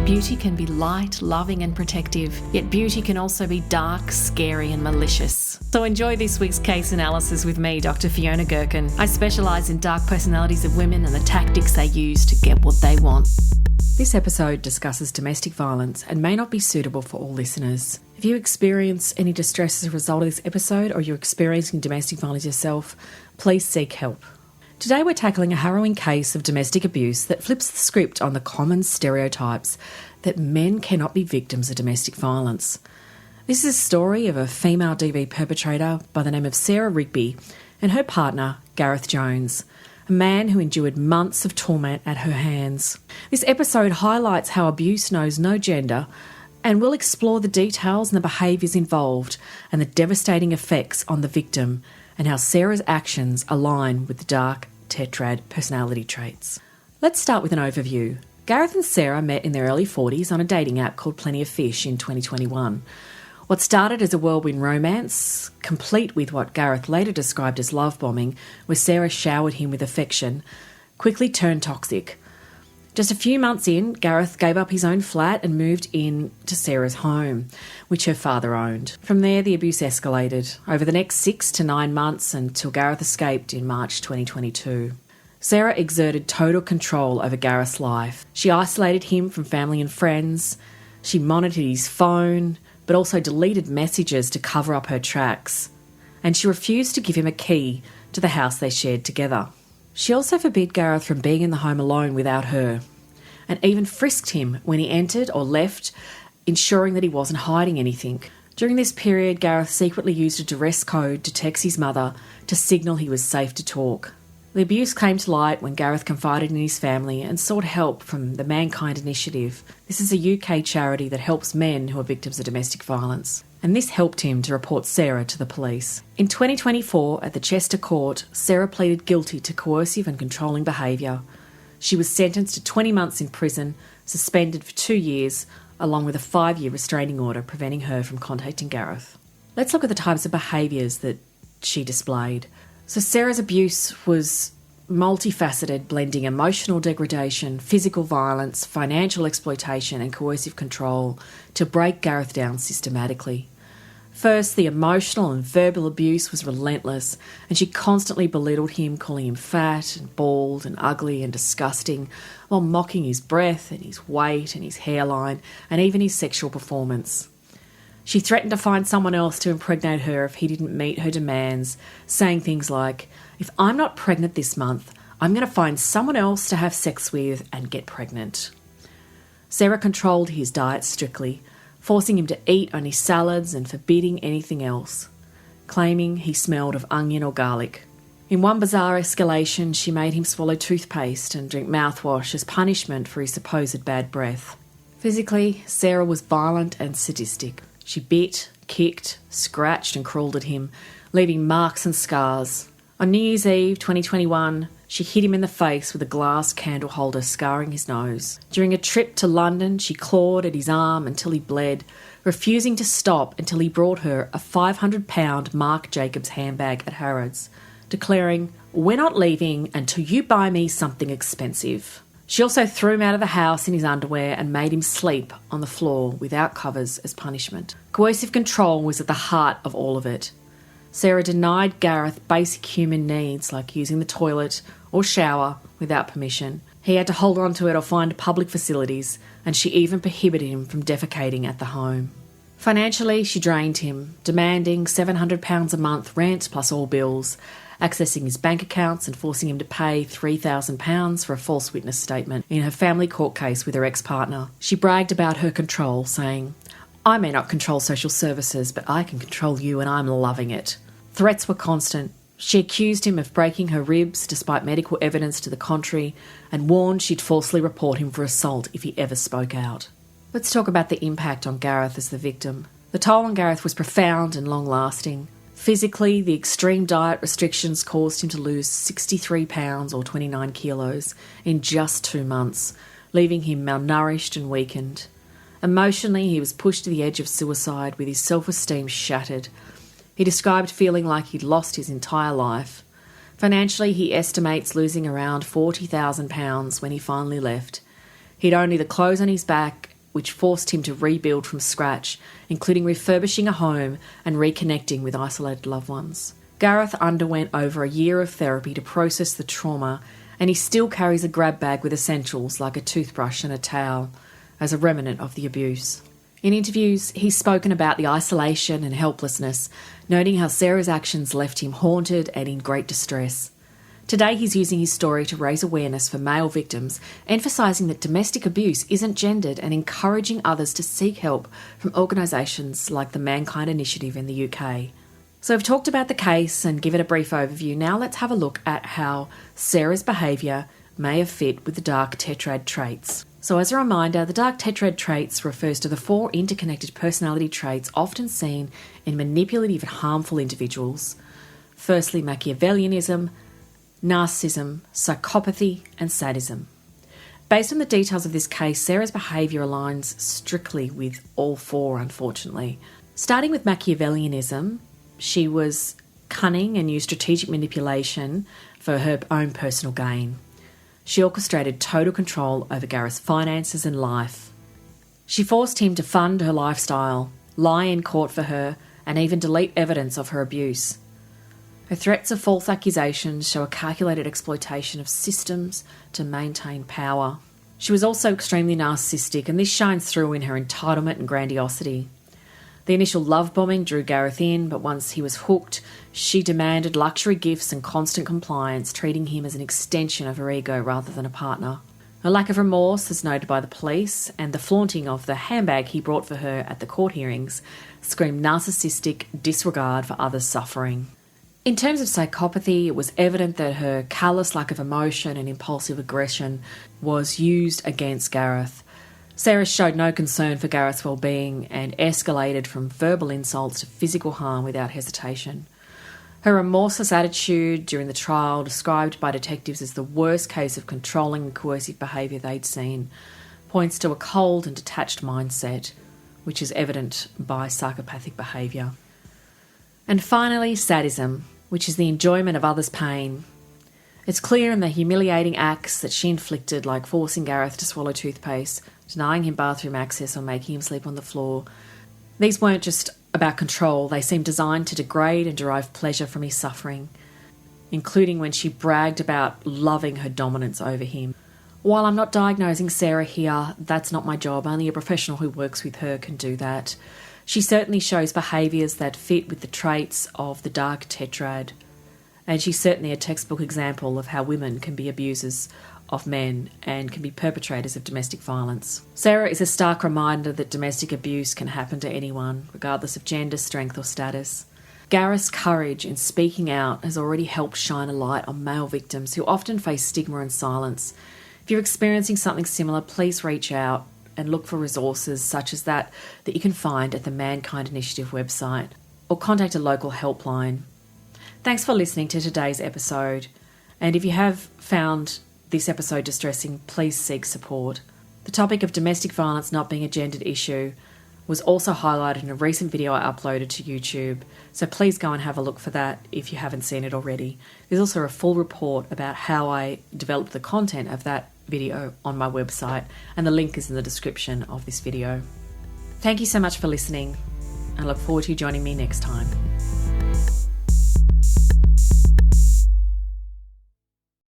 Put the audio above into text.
Beauty can be light, loving and protective, yet beauty can also be dark, scary and malicious. So enjoy this week's case analysis with me, Dr. Fiona Gherkin. I specialise in dark personalities of women and the tactics they use to get what they want. This episode discusses domestic violence and may not be suitable for all listeners. If you experience any distress as a result of this episode or you're experiencing domestic violence yourself, please seek help. Today we're tackling a harrowing case of domestic abuse that flips the script on the common stereotypes that men cannot be victims of domestic violence. This is a story of a female DV perpetrator by the name of Sarah Rigby and her partner, Gareth Jones, a man who endured months of torment at her hands. This episode highlights how abuse knows no gender and will explore the details and the behaviours involved and the devastating effects on the victim and how Sarah's actions align with the dark tetrad personality traits. Let's start with an overview. Gareth and Sarah met in their early 40s on a dating app called Plenty of Fish in 2021. What started as a whirlwind romance, complete with what Gareth later described as love bombing, where Sarah showered him with affection, quickly turned toxic. Just a few months in, Gareth gave up his own flat and moved in to Sarah's home, which her father owned. From there, the abuse escalated over the next 6 to 9 months until Gareth escaped in March 2022. Sarah exerted total control over Gareth's life. She isolated him from family and friends. She monitored his phone, but also deleted messages to cover up her tracks. And she refused to give him a key to the house they shared together. She also forbid Gareth from being in the home alone without her, and even frisked him when he entered or left, ensuring that he wasn't hiding anything. During this period, Gareth secretly used a duress code to text his mother to signal he was safe to talk. The abuse came to light when Gareth confided in his family and sought help from the Mankind Initiative. This is a UK charity that helps men who are victims of domestic violence. And this helped him to report Sarah to the police. In 2024, at the Cheshire court, Sarah pleaded guilty to coercive and controlling behaviour. She was sentenced to 20 months in prison, suspended for 2 years, along with a 5-year restraining order preventing her from contacting Gareth. Let's look at the types of behaviours that she displayed. So Sarah's abuse was multifaceted, blending emotional degradation, physical violence, financial exploitation and coercive control to break Gareth down systematically. First, the emotional and verbal abuse was relentless, and she constantly belittled him, calling him fat and bald and ugly and disgusting, while mocking his breath and his weight and his hairline and even his sexual performance. She threatened to find someone else to impregnate her if he didn't meet her demands, saying things like, "If I'm not pregnant this month, I'm going to find someone else to have sex with and get pregnant." Sarah controlled his diet strictly, forcing him to eat only salads and forbidding anything else, claiming he smelled of onion or garlic. In one bizarre escalation, she made him swallow toothpaste and drink mouthwash as punishment for his supposed bad breath. Physically, Sarah was violent and sadistic. She bit, kicked, scratched and crawled at him, leaving marks and scars. On New Year's Eve 2021, she hit him in the face with a glass candle holder, scarring his nose. During a trip to London, she clawed at his arm until he bled, refusing to stop until he brought her a £500 Marc Jacobs handbag at Harrods, declaring, "We're not leaving until you buy me something expensive." She also threw him out of the house in his underwear and made him sleep on the floor without covers as punishment. Coercive control was at the heart of all of it. Sarah denied Gareth basic human needs like using the toilet or shower without permission. He had to hold on to it or find public facilities, and she even prohibited him from defecating at the home. Financially, she drained him, demanding £700 a month rent plus all bills, accessing his bank accounts and forcing him to pay £3,000 for a false witness statement in her family court case with her ex-partner. She bragged about her control, saying, "I may not control social services, but I can control you and I'm loving it." Threats were constant. She accused him of breaking her ribs despite medical evidence to the contrary and warned she'd falsely report him for assault if he ever spoke out. Let's talk about the impact on Gareth as the victim. The toll on Gareth was profound and long-lasting. Physically, the extreme diet restrictions caused him to lose 63 pounds or 29 kilos in just 2 months, leaving him malnourished and weakened. Emotionally, he was pushed to the edge of suicide with his self-esteem shattered. He described feeling like he'd lost his entire life. Financially, he estimates losing around £40,000 when he finally left. He'd only the clothes on his back which forced him to rebuild from scratch, including refurbishing a home and reconnecting with isolated loved ones. Gareth underwent over a year of therapy to process the trauma, and he still carries a grab bag with essentials like a toothbrush and a towel as a remnant of the abuse. In interviews, he's spoken about the isolation and helplessness, noting how Sarah's actions left him haunted and in great distress. Today, he's using his story to raise awareness for male victims, emphasising that domestic abuse isn't gendered and encouraging others to seek help from organisations like the Mankind Initiative in the UK. So I've talked about the case and given a brief overview. Now let's have a look at how Sarah's behaviour may have fit with the dark tetrad traits. So as a reminder, the dark tetrad traits refers to the 4 interconnected personality traits often seen in manipulative and harmful individuals. Firstly, Machiavellianism, narcissism, psychopathy and sadism. Based on the details of this case, Sarah's behaviour aligns strictly with all 4, unfortunately. Starting with Machiavellianism, she was cunning and used strategic manipulation for her own personal gain. She orchestrated total control over Gareth's finances and life. She forced him to fund her lifestyle, lie in court for her, and even delete evidence of her abuse. Her threats of false accusations show a calculated exploitation of systems to maintain power. She was also extremely narcissistic, and this shines through in her entitlement and grandiosity. The initial love bombing drew Gareth in, but once he was hooked, she demanded luxury gifts and constant compliance, treating him as an extension of her ego rather than a partner. Her lack of remorse, as noted by the police, and the flaunting of the handbag he brought for her at the court hearings screamed narcissistic disregard for others' suffering. In terms of psychopathy, it was evident that her callous lack of emotion and impulsive aggression was used against Gareth. Sarah showed no concern for Gareth's well-being and escalated from verbal insults to physical harm without hesitation. Her remorseless attitude during the trial, described by detectives as the worst case of controlling and coercive behaviour they'd seen, points to a cold and detached mindset, which is evident by psychopathic behaviour. And finally, sadism, which is the enjoyment of others' pain. It's clear in the humiliating acts that she inflicted, like forcing Gareth to swallow toothpaste, denying him bathroom access or making him sleep on the floor. These weren't just about control, they seemed designed to degrade and derive pleasure from his suffering, including when she bragged about loving her dominance over him. While I'm not diagnosing Sarah here, that's not my job. Only a professional who works with her can do that. She certainly shows behaviours that fit with the traits of the dark tetrad, and she's certainly a textbook example of how women can be abusers of men and can be perpetrators of domestic violence. Sarah is a stark reminder that domestic abuse can happen to anyone, regardless of gender, strength or status. Gareth's courage in speaking out has already helped shine a light on male victims who often face stigma and silence. If you're experiencing something similar, please reach out and look for resources such as that you can find at the Mankind Initiative website, or contact a local helpline. Thanks for listening to today's episode, and if you have found this episode distressing, please seek support. The topic of domestic violence not being a gendered issue was also highlighted in a recent video I uploaded to YouTube, so please go and have a look for that if you haven't seen it already. There's also a full report about how I developed the content of that video on my website, and the link is in the description of this video. Thank you so much for listening, and I look forward to you joining me next time.